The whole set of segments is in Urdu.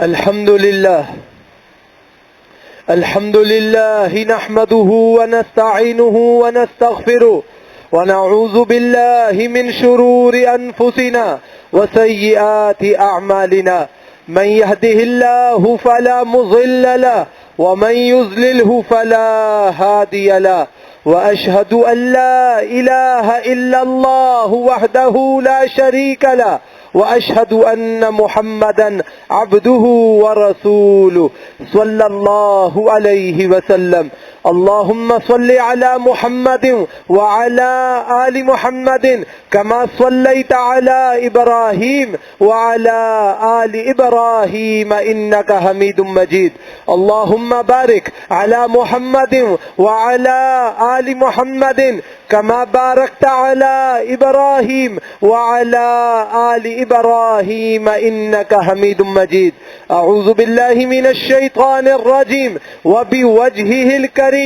الحمد لله نحمده ونستعينه ونستغفره ونعوذ بالله من شرور أنفسنا وسيئات أعمالنا. من يهده الله فلا مضل له ومن يضلله فلا هادي له. وأشهد أن لا إله إلا الله وحده لا شريك له وأشهد أن محمدا عبده ورسوله صلى الله عليه وسلم. اللهم صل على محمد وعلى آل محمد كما صليت على إبراهيم وعلى آل إبراهيم إنك حميد مجيد. اللهم بارك على محمد وعلى آل محمد كما باركت على إبراهيم وعلى آل إبراهيم إنك حميد مجيد. أعوذ بالله من الشيطان الرجيم وبوجهه الكريم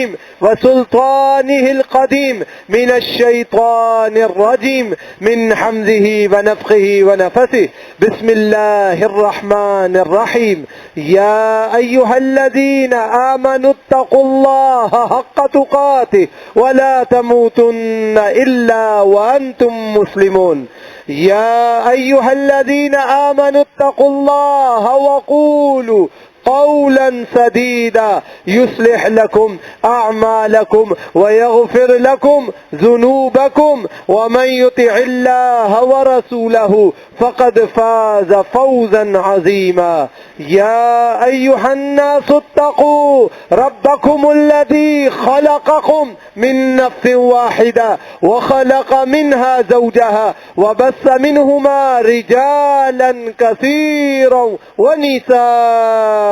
وسلطانه القديم من الشيطان الرجيم من حمزه ونفخه ونفثه. بسم الله الرحمن الرحيم. يا أيها الذين آمنوا اتقوا الله حق تقاته ولا تموتن إلا وأنتم مسلمون. يا أيها الذين آمنوا اتقوا الله وقولوا قولا سديدا يصلح لكم أعمالكم ويغفر لكم ذنوبكم ومن يطع الله ورسوله فقد فاز فوزا عظيما. يا أيها الناس اتقوا ربكم الذي خلقكم من نفس واحدة وخلق منها زوجها وبث منهما رجالا كثيرا ونساء.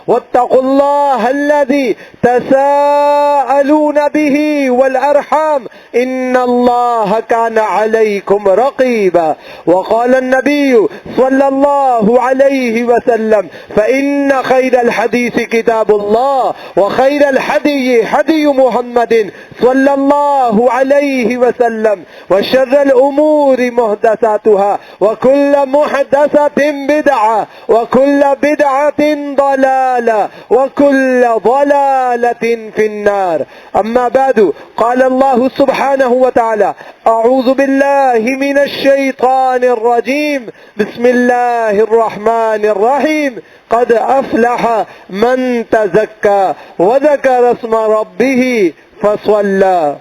واتقوا الله الذي تساءلون به والأرحام إن الله كان عليكم رقيبا. وقال النبي صلى الله عليه وسلم فإن خير الحديث كتاب الله وخير الهدي هدي محمد صلى الله عليه وسلم وشر الأمور محدثاتها وكل محدثة بدعة وكل بدعة ضلالة وكل ضلالة في النار. أما بعد قال الله سبحانه وتعالى أعوذ بالله من الشيطان الرجيم. بسم الله الرحمن الرحيم. قد أفلح من تزكى وذكر اسم ربه فصلى.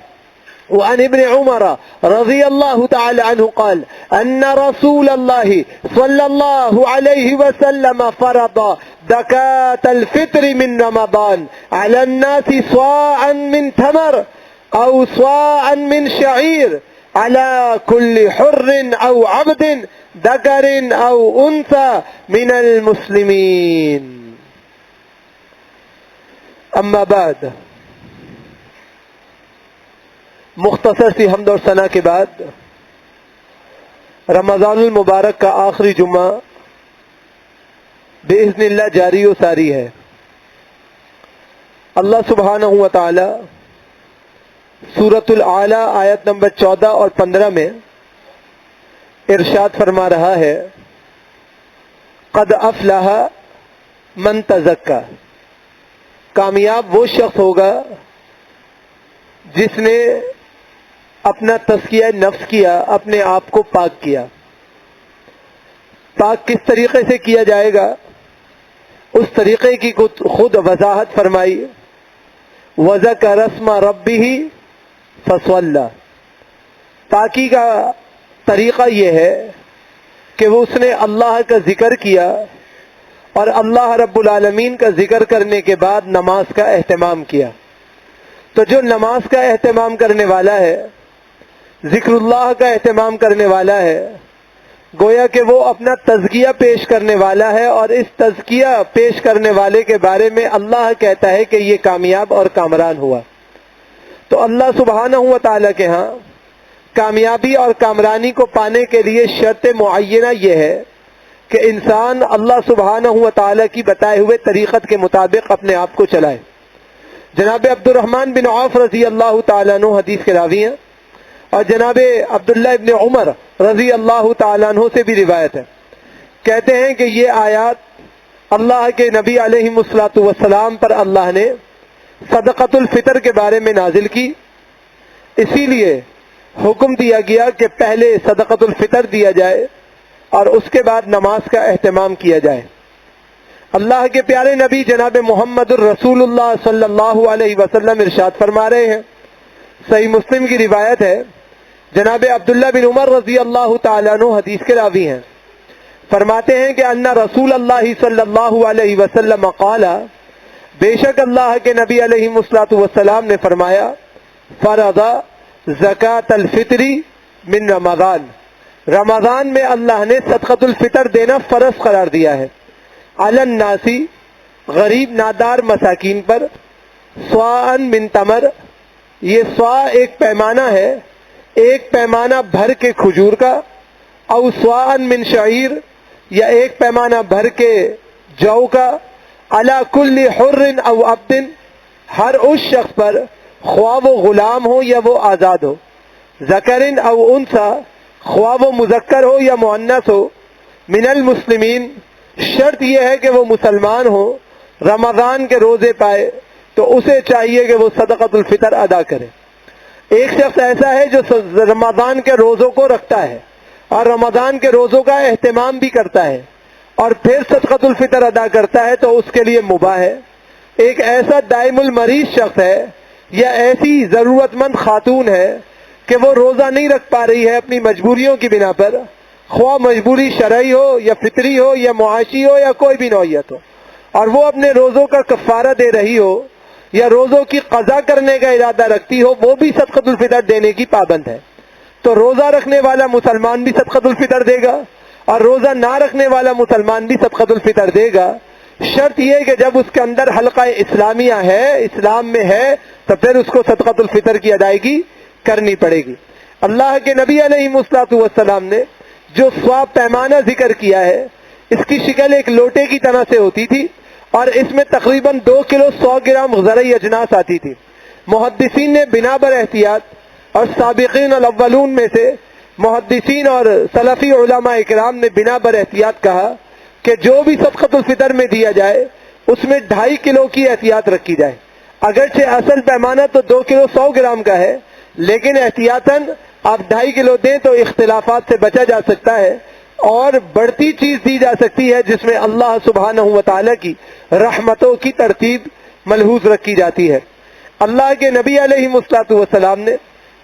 وعن ابن عمر رضي الله تعالى عنه قال أن رسول الله صلى الله عليه وسلم فرض زكاة الفطر من رمضان على الناس صاعا من تمر أو صاعا من شعير على كل حر أو عبد ذكر أو أنثى من المسلمين. أما بعد، مختصر سی حمد اور ثنا کے بعد رمضان المبارک کا آخری جمعہ بإذن اللہ جاری و ساری ہے. اللہ سبحانہ و تعالی سورۃ الاعلی آیت نمبر 14 اور 15 میں ارشاد فرما رہا ہے قد افلح من تزکا. کامیاب وہ شخص ہوگا جس نے اپنا تزکیہ نفس کیا، اپنے آپ کو پاک کیا. پاک کس طریقے سے کیا جائے گا اس طریقے کی خود وضاحت فرمائی. وذکر اسم ربہ فصلی. پاکی کا طریقہ یہ ہے کہ وہ اس نے اللہ کا ذکر کیا اور اللہ رب العالمین کا ذکر کرنے کے بعد نماز کا اہتمام کیا. تو جو نماز کا اہتمام کرنے والا ہے، ذکر اللہ کا اہتمام کرنے والا ہے، گویا کہ وہ اپنا تزکیہ پیش کرنے والا ہے، اور اس تزکیہ پیش کرنے والے کے بارے میں اللہ کہتا ہے کہ یہ کامیاب اور کامران ہوا. تو اللہ سبحانہ و تعالیٰ کے ہاں کامیابی اور کامرانی کو پانے کے لیے شرط معینہ یہ ہے کہ انسان اللہ سبحانہ و تعالیٰ کی بتائے ہوئے طریقت کے مطابق اپنے آپ کو چلائے. جناب عبد الرحمن بن عوف رضی اللہ تعالیٰ عنہ حدیث کے راوی ہیں، اور جناب عبداللہ ابن عمر رضی اللہ تعالیٰ عنہ سے بھی روایت ہے. کہتے ہیں کہ یہ آیات اللہ کے نبی علیہم السلام پر اللہ نے صدقۃ الفطر کے بارے میں نازل کی، اسی لیے حکم دیا گیا کہ پہلے صدقۃ الفطر دیا جائے اور اس کے بعد نماز کا اہتمام کیا جائے۔ اللہ کے پیارے نبی جناب محمد الرسول اللہ صلی اللہ علیہ وسلم ارشاد فرما رہے ہیں، صحیح مسلم کی روایت ہے، جناب عبداللہ بن عمر رضی اللہ تعالیٰ عنہ حدیث کے راوی ہیں، فرماتے ہیں کہ ان رسول اللہ صلی اللہ علیہ وسلم قال، بے شک اللہ کے نبی علیہ السلام نے فرمایا، فرض زکوٰۃ الفطر من رمضان، رمضان میں اللہ نے صدقۃ الفطر دینا فرض قرار دیا ہے، علی الناس، غریب نادار مساکین پر، صاعًا من تمر، یہ صاع ایک پیمانہ ہے، ایک پیمانہ بھر کے کھجور کا، او صاعًا من شعیر، یا ایک پیمانہ بھر کے جو کا، علی کل حر او عبد، ہر اس شخص پر خواہ وہ غلام ہو یا وہ آزاد ہو، ذکر او انثی، خواہ وہ مذکر ہو یا مؤنث ہو، من المسلمین، شرط یہ ہے کہ وہ مسلمان ہو، رمضان کے روزے پائے تو اسے چاہیے کہ وہ صدقۃ الفطر ادا کرے۔ ایک شخص ایسا ہے جو رمضان کے روزوں کو رکھتا ہے اور رمضان کے روزوں کا اہتمام بھی کرتا ہے اور پھر صدقۃ الفطر ادا کرتا ہے تو اس کے لیے مباح ہے۔ ایک ایسا دائم المریض شخص ہے یا ایسی ضرورت مند خاتون ہے کہ وہ روزہ نہیں رکھ پا رہی ہے اپنی مجبوریوں کی بنا پر، خواہ مجبوری شرعی ہو یا فطری ہو یا معاشی ہو یا کوئی بھی نوعیت ہو، اور وہ اپنے روزوں کا کفارہ دے رہی ہو یا روزوں کی قضا کرنے کا ارادہ رکھتی ہو، وہ بھی صدقۃ الفطر دینے کی پابند ہے۔ تو روزہ رکھنے والا مسلمان بھی صدقۃ الفطر دے گا اور روزہ نہ رکھنے والا مسلمان بھی صدقۃ الفطر دے گا۔ شرط یہ کہ جب اس کے اندر حلقہ اسلامیہ ہے، اسلام میں ہے، تو پھر اس کو صدقۃ الفطر کی ادائیگی کرنی پڑے گی۔ اللہ کے نبی علیہ السلام نے جو صاع پیمانہ ذکر کیا ہے، اس کی شکل ایک لوٹے کی طرح سے ہوتی تھی اور اس میں تقریباً 2 کلو 100 گرام زرعی اجناس آتی تھی۔ محدثین نے بنا بر احتیاط اور سابقین الاولون میں سے محدثین اور سلفی علماء اکرام نے بنا بر احتیاط کہا کہ جو بھی صدقۃ الفطر میں دیا جائے اس میں 2.5 کلو کی احتیاط رکھی جائے۔ اگرچہ اصل پیمانہ تو 2 کلو 100 گرام کا ہے، لیکن احتیاطاً آپ 2.5 کلو دیں تو اختلافات سے بچا جا سکتا ہے اور بڑھتی چیز دی جا سکتی ہے جس میں اللہ سبحانہ و تعالیٰ کی رحمتوں کی ترتیب ملحوظ رکھی جاتی ہے۔ اللہ کے نبی علیہ السلام نے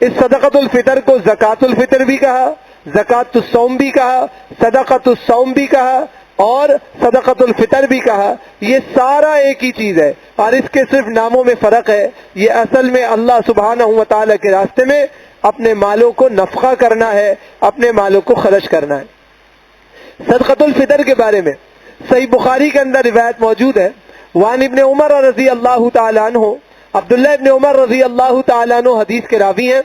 اس صدقۃ الفطر کو زکوٰۃ الفطر بھی کہا، زکوٰۃ الصوم بھی کہا، صدقۃ الصوم بھی کہا اور صدقۃ الفطر بھی کہا۔ یہ سارا ایک ہی چیز ہے اور اس کے صرف ناموں میں فرق ہے۔ یہ اصل میں اللہ سبحانہ و تعالیٰ کے راستے میں اپنے مالوں کو نفقہ کرنا ہے، اپنے مالوں کو خرچ کرنا ہے۔ صدقۃ الفطر کے بارے میں صحیح بخاری کے اندر روایت موجود ہے، وعن ابن عمر رضی اللہ تعالیٰ عنہ، عبداللہ ابن عمر رضی اللہ تعالیٰ عنہ حدیث کے راوی ہیں،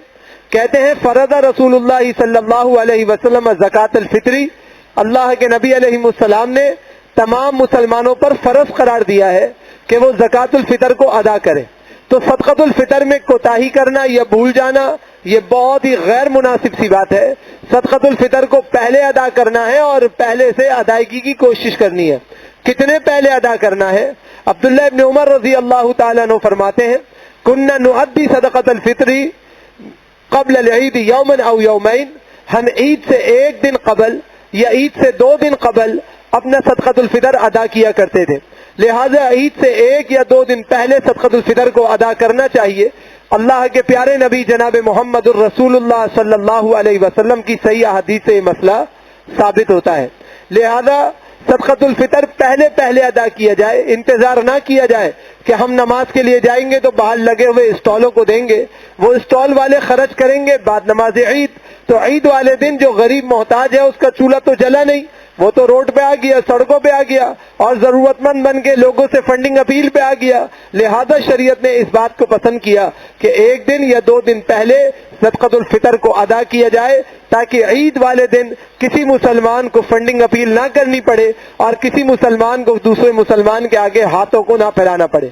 کہتے ہیں فرض رسول اللہ صلی اللہ علیہ وسلم زکوٰۃ الفطر، اللہ کے نبی علیہ السلام نے تمام مسلمانوں پر فرض قرار دیا ہے کہ وہ زکوٰۃ الفطر کو ادا کریں۔ تو صدقۃ الفطر میں کوتاہی کرنا یا بھول جانا یہ بہت ہی غیر مناسب سی بات ہے۔ صدقۃ الفطر کو پہلے ادا کرنا ہے اور پہلے سے ادائیگی کی کوشش کرنی ہے۔ کتنے پہلے ادا کرنا ہے؟ عبداللہ ابن عمر رضی اللہ تعالیٰ عنہ فرماتے ہیں، کننا نؤدی صدقۃ الفطر قبل العید یوما او یومین، ہم عید سے 1 دن قبل یا عید سے 2 دن قبل اپنا صدقۃ الفطر ادا کیا کرتے تھے، لہذا عید سے 1 یا 2 دن پہلے صدقۃ الفطر کو ادا کرنا چاہیے۔ اللہ کے پیارے نبی جناب محمد الرسول اللہ صلی اللہ علیہ وسلم کی صحیح احادیث سے یہ مسئلہ ثابت ہوتا ہے، لہذا صدقۃ الفطر پہلے ادا کیا جائے، انتظار نہ کیا جائے کہ ہم نماز کے لیے جائیں گے تو باہر لگے ہوئے اسٹالوں کو دیں گے، وہ اسٹال والے خرچ کریں گے بعد نماز عید، تو عید والے دن جو غریب محتاج ہے اس کا چولہا تو جلا نہیں، وہ تو روڈ پہ آ گیا، سڑکوں پہ آ گیا اور ضرورت مند بن کے لوگوں سے فنڈنگ اپیل پہ آ گیا۔ لہذا شریعت نے اس بات کو پسند کیا کہ 1 دن یا 2 دن پہلے صدقۃ الفطر کو ادا کیا جائے تاکہ عید والے دن کسی مسلمان کو فنڈنگ اپیل نہ کرنی پڑے اور کسی مسلمان کو دوسرے مسلمان کے آگے ہاتھوں کو نہ پھیلانا پڑے۔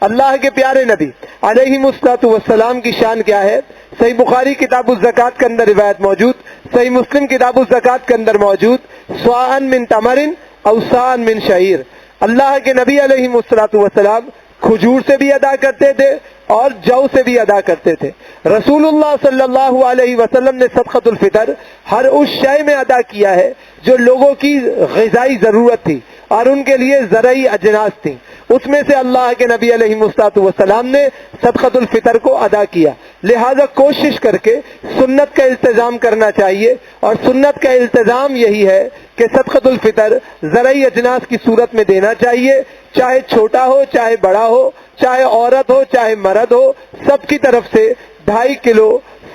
اللہ کے پیارے نبی علیہ السلام کی شان کیا ہے؟ صحیح بخاری کتاب الزکوٰۃ کے اندر روایت موجود، صحیح مسلم کتاب الزکوٰۃ کے اندر موجود، صاعًا من تمر او صاعًا من شعیر، اللہ کے نبی علیہ الصلوۃ والسلام کھجور سے بھی ادا کرتے تھے اور جو سے بھی ادا کرتے تھے۔ رسول اللہ صلی اللہ علیہ وسلم نے صدقۃ الفطر ہر اس شے میں ادا کیا ہے جو لوگوں کی غذائی ضرورت تھی اور ان کے لیے زرعی اجناس تھیں، اس میں سے اللہ کے نبی علیہ الصلوۃ والسلام نے صدقۃ الفطر کو ادا کیا۔ لہذا کوشش کر کے سنت کا التزام کرنا چاہیے، اور سنت کا التزام یہی ہے کہ صدقۃ الفطر زرعی اجناس کی صورت میں دینا چاہیے، چاہے چھوٹا ہو چاہے بڑا ہو، چاہے عورت ہو چاہے مرد ہو، سب کی طرف سے 2.5 کلو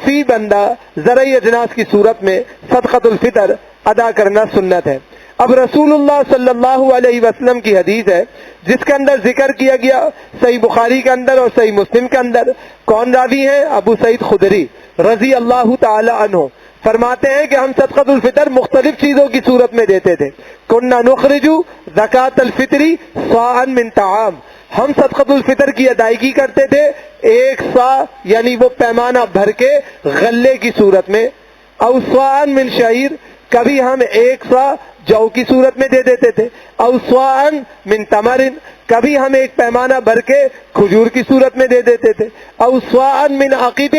فی بندہ زرعی اجناس کی صورت میں صدقۃ الفطر ادا کرنا سنت ہے۔ اب رسول اللہ صلی اللہ علیہ وسلم کی حدیث ہے جس کے اندر ذکر کیا گیا صحیح بخاری کے اندر اور صحیح مسلم کے اندر۔ کون راوی ہیں؟ ابو سعید خدری رضی اللہ تعالی عنہ فرماتے ہیں کہ ہم صدقۃ الفطر مختلف چیزوں کی صورت میں دیتے تھے۔ کنا نخرج زکوٰۃ الفطر صاعا من طعام، ہم صدقۃ الفطر کی ادائیگی کرتے تھے 1 صاع یعنی وہ پیمانہ بھر کے غلے کی صورت میں، او صاعا من شعیر، کبھی ہم 1 صاع جو کی صورت میں دے دیتے تھے، او صاعا من تمر، کبھی ہم 1 پیمانہ بھر کے کھجور کی صورت میں دے دیتے تھے، او صاعا من عقیق،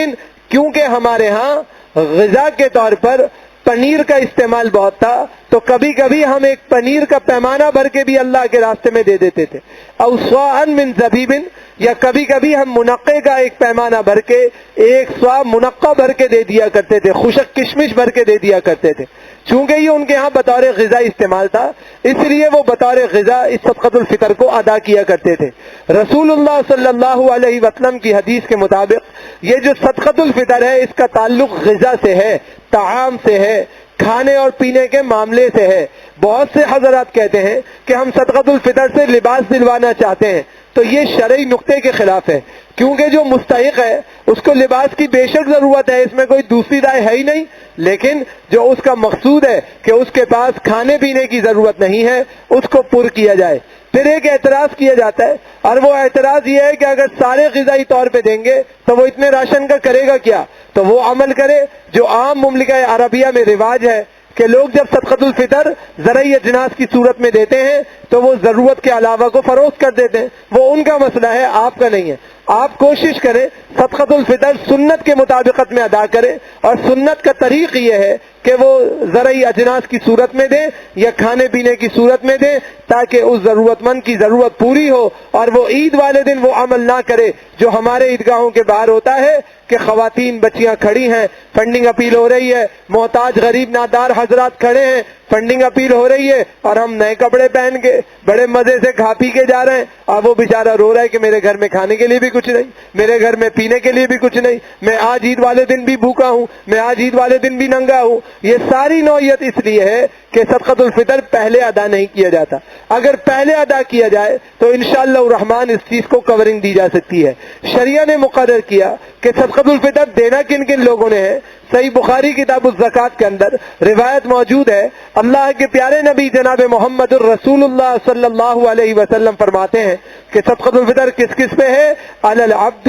کیونکہ ہمارے ہاں غذا کے طور پر پنیر کا استعمال بہت تھا تو کبھی کبھی ہم 1 پنیر کا پیمانہ بھر کے بھی اللہ کے راستے میں دے دیتے تھے، او صاعا من زبیب، یا کبھی کبھی ہم منقے کا 1 پیمانہ بھر کے 1 صاع منقع بھر کے دے دیا کرتے تھے، خشک کشمش بھر کے دے دیا کرتے تھے۔ چونکہ یہ ان کے ہاں بطور غذا استعمال تھا، اس لیے وہ بطور غذا اس صدقۃ الفطر کو ادا کیا کرتے تھے۔ رسول اللہ صلی اللہ علیہ وسلم کی حدیث کے مطابق یہ جو صدقۃ الفطر ہے اس کا تعلق غذا سے ہے، طعام سے ہے، کھانے اور پینے کے معاملے سے ہے۔ بہت سے حضرات کہتے ہیں کہ ہم صدقۃ الفطر سے لباس دلوانا چاہتے ہیں، تو یہ شرعی نقطے کے خلاف ہے، کیونکہ جو مستحق ہے اس کو لباس کی بے شک ضرورت ہے، اس میں کوئی دوسری رائے ہے ہی نہیں، لیکن جو اس کا مقصود ہے کہ اس کے پاس کھانے پینے کی ضرورت نہیں ہے اس کو پر کیا جائے۔ پھر ایک اعتراض کیا جاتا ہے، اور وہ اعتراض یہ ہے کہ اگر سارے غذائی طور پہ دیں گے تو وہ اتنے راشن کا کرے گا کیا؟ تو وہ عمل کرے جو عام مملکہ عربیہ میں رواج ہے کہ لوگ جب صدقۃ الفطر زرعی اجناس کی صورت میں دیتے ہیں تو وہ ضرورت کے علاوہ کو فروخت کر دیتے ہیں، وہ ان کا مسئلہ ہے، آپ کا نہیں ہے۔ آپ کوشش کریں صدقۃ الفطر سنت کے مطابقت میں ادا کریں، اور سنت کا طریق یہ ہے کہ وہ زرعی اجناس کی صورت میں دیں یا کھانے پینے کی صورت میں دیں، تاکہ اس ضرورت مند کی ضرورت پوری ہو، اور وہ عید والے دن وہ عمل نہ کرے جو ہمارے عیدگاہوں کے باہر ہوتا ہے کہ خواتین بچیاں کھڑی ہیں، فنڈنگ اپیل ہو رہی ہے، محتاج غریب نادار حضرات کھڑے ہیں، فنڈنگ اپیل ہو رہی ہے، اور ہم نئے کپڑے پہن کے بڑے مزے سے کھا پی کے جا رہے ہیں، اور وہ بیچارہ رو رہا ہے کہ میرے گھر میں کھانے کے لیے بھی کچھ نہیں، میرے گھر میں پینے کے لیے بھی کچھ نہیں، میں آج عید والے دن بھی بھوکا ہوں، میں آج عید والے دن بھی ننگا ہوں۔ یہ ساری نوعیت اس لیے ہے کہ صدقۃ الفطر پہلے ادا نہیں کیا جاتا۔ اگر پہلے ادا کیا جائے تو انشاءاللہ الرحمن اس چیز کو کورنگ دی جا سکتی ہے۔ شریعہ نے مقرر کیا کہ صدقۃ الفطر دینا کن کن لوگوں نے ہے۔ صحیح بخاری کتاب الزکوٰۃ کے اندر روایت موجود ہے، اللہ کے پیارے نبی جناب محمد الرسول اللہ صلی اللہ علیہ وسلم فرماتے ہیں کہ صدقۃ الفطر کس کس پہ ہے؟ علی العبد،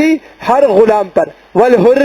ہر غلام پر، والحر،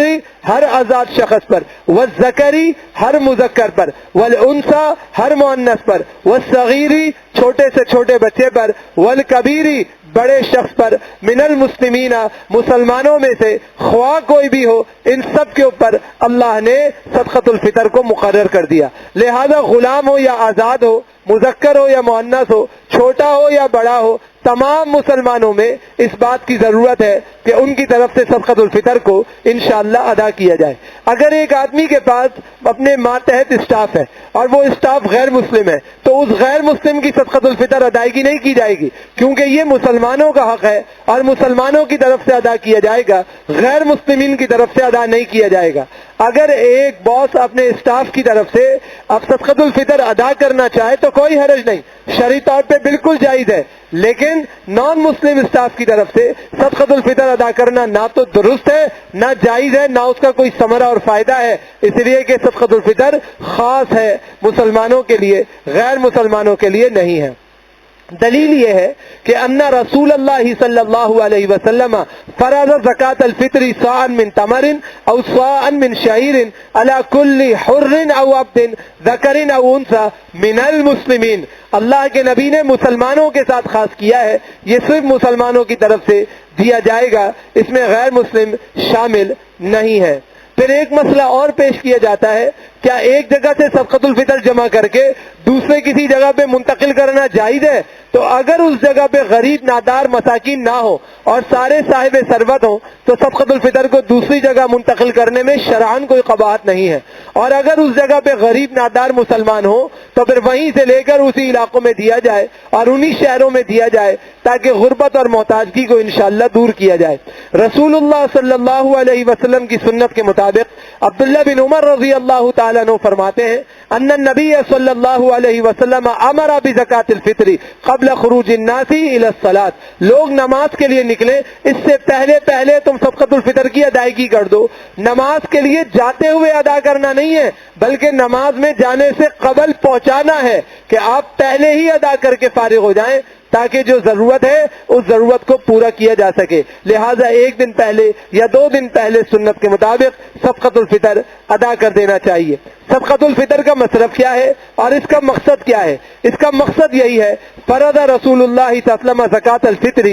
ہر آزاد شخص پر، والذکری، ہر مذکر پر، والانثی، ہر مؤنث پر، والصغیری، چھوٹے سے چھوٹے بچے پر، والکبیری، بڑے شخص پر، من المسلمین، مسلمانوں میں سے خواہ کوئی بھی ہو، ان سب کے اوپر اللہ نے صدقۃ الفطر کو مقرر کر دیا۔ لہذا غلام ہو یا آزاد ہو، مذکر ہو یا مؤنث ہو، چھوٹا ہو یا بڑا ہو، تمام مسلمانوں میں اس بات کی ضرورت ہے کہ ان کی طرف سے صدقۃ الفطر کو انشاءاللہ ادا کیا جائے۔ اگر ایک آدمی کے پاس اپنے ماتحت اسٹاف ہے اور وہ اسٹاف غیر مسلم ہے تو اس غیر مسلم کی صدقۃ الفطر ادائیگی نہیں کی جائے گی، کیونکہ یہ مسلمانوں کا حق ہے اور مسلمانوں کی طرف سے ادا کیا جائے گا، غیر مسلمین کی طرف سے ادا نہیں کیا جائے گا۔ اگر ایک باس اپنے اسٹاف کی طرف سے اب صدقۃ الفطر ادا کرنا چاہے تو کوئی حرج نہیں، شرعی طور پہ بالکل جائز ہے، لیکن نان مسلم اسٹاف کی طرف سے صدقۃ الفطر ادا کرنا نہ تو درست ہے، نہ جائز ہے، نہ اس کا کوئی ثمرہ اور فائدہ ہے، اس لیے کہ صدقۃ الفطر خاص ہے مسلمانوں کے لیے، غیر مسلمانوں کے لیے نہیں ہے۔ دلیل یہ ہے کہ ان رسول اللہ صلی اللہ علیہ وسلم فرض زکوٰۃ الفطر صاعا من تمر او صاعا من شعیر علی کل حر او عبد ذکر او انثى من المسلمین۔ اللہ کے نبی نے مسلمانوں کے ساتھ خاص کیا ہے، یہ صرف مسلمانوں کی طرف سے دیا جائے گا، اس میں غیر مسلم شامل نہیں ہے۔ پھر ایک مسئلہ اور پیش کیا جاتا ہے، کیا ایک جگہ سے صدقۃ الفطر جمع کر کے دوسرے کسی جگہ پہ منتقل کرنا جائز ہے؟ تو اگر اس جگہ پہ غریب نادار مساکین نہ ہو اور سارے صاحب ثروت ہوں تو صدقۃ الفطر کو دوسری جگہ منتقل کرنے میں شرعاً کوئی قباحت نہیں ہے، اور اگر اس جگہ پہ غریب نادار مسلمان ہو تو پھر وہیں سے لے کر اسی علاقوں میں دیا جائے اور انہی شہروں میں دیا جائے تاکہ غربت اور محتاجگی کو انشاءاللہ دور کیا جائے۔ رسول اللہ صلی اللہ علیہ وسلم کی سنت کے مطابق عبداللہ بن عمر رضی اللہ تعالیٰ عنہ فرماتے ہیں ان النبی صلی اللہ علیہ وسلم امر بزکات الفطر قبل خروج الناس الى الصلاۃ، لوگ نماز کے لیے نکلیں اس سے پہلے تم صدقۃ الفطر کی ادائیگی کر دو۔ نماز کے لیے جاتے ہوئے ادا کرنا نہیں ہے، بلکہ نماز میں جانے سے قبل پہنچانا ہے کہ آپ پہلے ہی ادا کر کے فارغ ہو جائیں تاکہ جو ضرورت ہے اس ضرورت کو پورا کیا جا سکے۔ لہٰذا ایک دن پہلے یا 2 دن پہلے سنت کے مطابق صدقۃ الفطر ادا کر دینا چاہیے۔ صدقۃ الفطر کا مصرف کیا ہے اور اس کا مقصد کیا ہے؟ اس کا مقصد یہی ہے، فرض رسول اللہ صلی اللہ علیہ وسلم زکات الفطر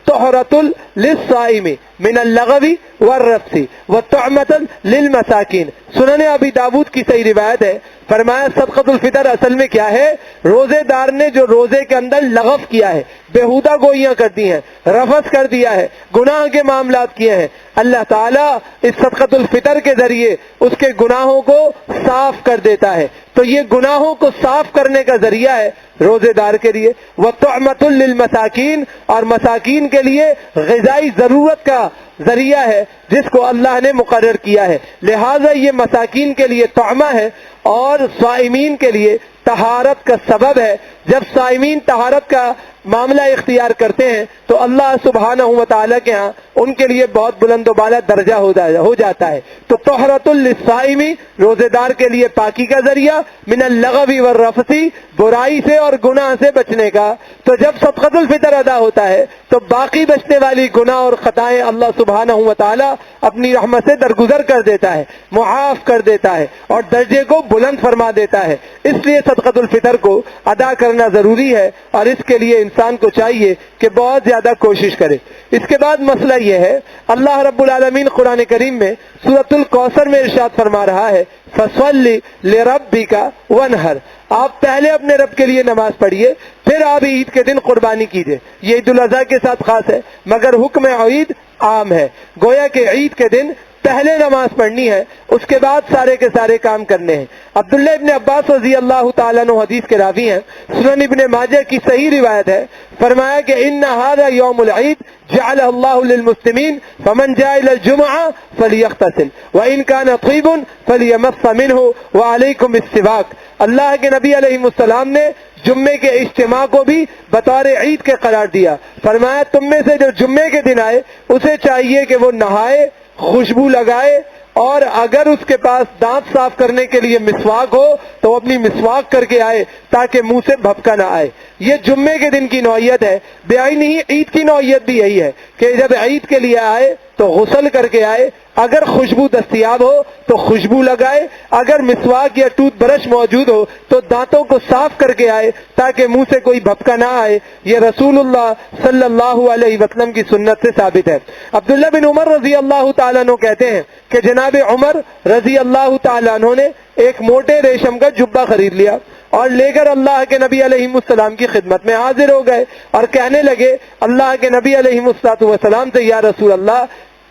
طہرۃ للصائم من اللغو والرفث وطعمۃ للمساکین۔ سنن ابی داؤد کی صحیح روایت ہے، فرمایا صدقۃ الفطر اصل میں کیا ہے؟ روزے دار نے جو روزے کے اندر لغو کیا ہے، بےہودہ گوئیاں کر دی ہیں، رفث کر دیا ہے، گناہ کے معاملات کیے ہیں، اللہ تعالیٰ اس صدقۃ الفطر کے ذریعے اس کے گناہوں کو صاف کر دیتا ہے۔ تو یہ گناہوں کو صاف کرنے کا ذریعہ ہے روزے دار کے لیے، وطعمۃ للمساکین، اور مساکین کے لیے غذائی ضرورت کا ذریعہ ہے جس کو اللہ نے مقرر کیا ہے۔ لہٰذا یہ مساکین کے لیے طعمہ ہے اور صائمین کے لیے طہارت کا سبب ہے۔ جب صائمین طہارت کا معاملہ اختیار کرتے ہیں تو اللہ سبحانہ و تعالیٰ کے ہاں ان کے لیے بہت بلند و بالا درجہ ہو جاتا ہے۔ تو طہرۃ للصائم، روزے دار کے لیے پاکی کا ذریعہ، من اللغو والرفث، برائی سے اور گناہ سے بچنے کا۔ تو جب صدقۃ الفطر ادا ہوتا ہے تو باقی بچنے والی گناہ اور خطائیں اللہ سبحانہ و تعالیٰ اپنی رحمت سے درگزر کر دیتا ہے، معاف کر دیتا ہے اور درجے کو بلند فرما دیتا ہے۔ اس لیے صدقۃ الفطر کو ادا کرنا ضروری ہے اور اس کے لیے انسان کو چاہیے کہ بہت زیادہ کوشش کرے۔ اس کے بعد مسئلہ یہ ہے، اللہ رب العالمین قرآن کریم میں سورۃ الکوثر میں ارشاد فرما رہا ہے فَصَلِّ لِرَبِّكَ وَانْحَرْ، آپ پہلے اپنے رب کے لیے نماز پڑھیے، پھر آپ عید کے دن قربانی کیجیے۔ یہ عید الاضحیٰ کے ساتھ خاص ہے مگر حکم عید عام ہے، گویا کہ عید کے دن پہلے نماز پڑھنی ہے، اس کے بعد سارے کے سارے کام کرنے ہیں۔ عبداللہ ابن عباس رضی اللہ تعالیٰ عنہ حدیث کے راوی ہیں، سنن ابن ماجہ کی صحیح روایت ہے، فرمایا کہ ان ھذا یوم العید جعلہ اللہ للمسلمین فمن جاء الى الجمعہ فلیغتسل وان کان طیب فلیمص منہ وعلیکم السواک۔ اللہ کے نبی علیہ السلام نے جمعے کے اجتماع کو بھی بطور عید کے قرار دیا، فرمایا تم میں سے جو جمعے کے دن آئے اسے چاہیے کہ وہ نہائے، خوشبو لگائے، اور اگر اس کے پاس دانت صاف کرنے کے لیے مسواک ہو تو وہ اپنی مسواک کر کے آئے تاکہ منہ سے بھپکا نہ آئے۔ یہ جمعے کے دن کی نوعیت ہے، بیائی ہی عید کی نوعیت بھی یہی ہے کہ جب عید کے لیے آئے تو غسل کر کے آئے، اگر خوشبو دستیاب ہو تو خوشبو لگائے، اگر مسواک یا ٹوتھ برش موجود ہو تو دانتوں کو صاف کر کے آئے تاکہ منہ سے کوئی بھپکا نہ آئے۔ یہ رسول اللہ صلی اللہ علیہ وسلم کی سنت سے ثابت ہے۔ عبداللہ بن عمر رضی اللہ تعالیٰ عنہ کہتے ہیں کہ جناب عمر رضی اللہ تعالیٰ عنہ نے ایک موٹے ریشم کا جبہ خرید لیا اور لے کر اللہ کے نبی علیہ السلام کی خدمت میں حاضر ہو گئے اور کہنے لگے اللہ کے نبی علیہ السلام سے، یا رسول اللہ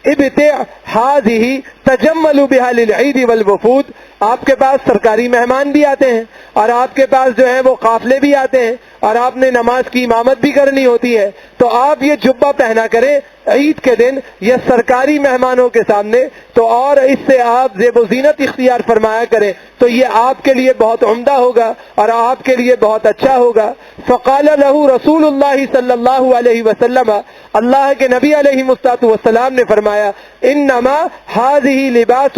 ابتع ھذہ تجملوا بها للعید والوفود، آپ کے پاس سرکاری مہمان بھی آتے ہیں اور آپ کے پاس جو ہے وہ قافلے بھی آتے ہیں اور آپ نے نماز کی امامت بھی کرنی ہوتی ہے، تو آپ یہ جبہ پہنا کریں عید کے دن یا سرکاری مہمانوں کے سامنے، تو اور اس سے آپ زیب و زینت اختیار فرمایا کریں تو یہ آپ کے لیے بہت عمدہ ہوگا اور آپ کے لیے بہت اچھا ہوگا۔ فقال له رسول اللہ صلی اللہ علیہ وسلم، اللہ کے نبی علیہ السلام نے فرمایا انما ھذہ لباس